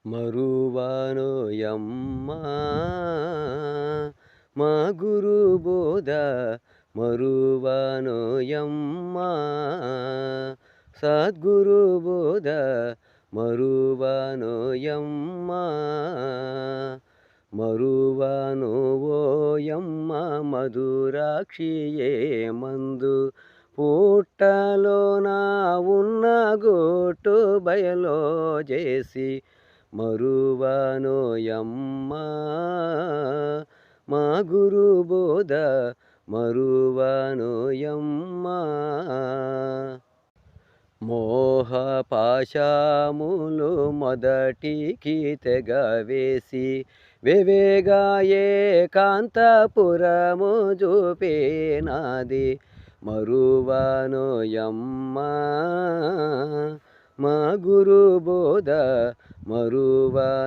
మరువనోయమ్మ మా గురు బోధ మరువనోయమ్మ సద్గురు బోధ మరువనోయమ్మ మరువనోయమ్మ మధురాక్షియే మందు పుట్టలోన ఉన్న గోటు బయలో చేసి మరువనోయమ్మ మా గురు బోధ మరువనోయమ్మ మోహపాశములు మొదటికి తెగవేసి వివేగా ఏకాంతపురము చూపేనాది మరువనోయమ్మ మా గురు బోధ మరువనోయమ్మ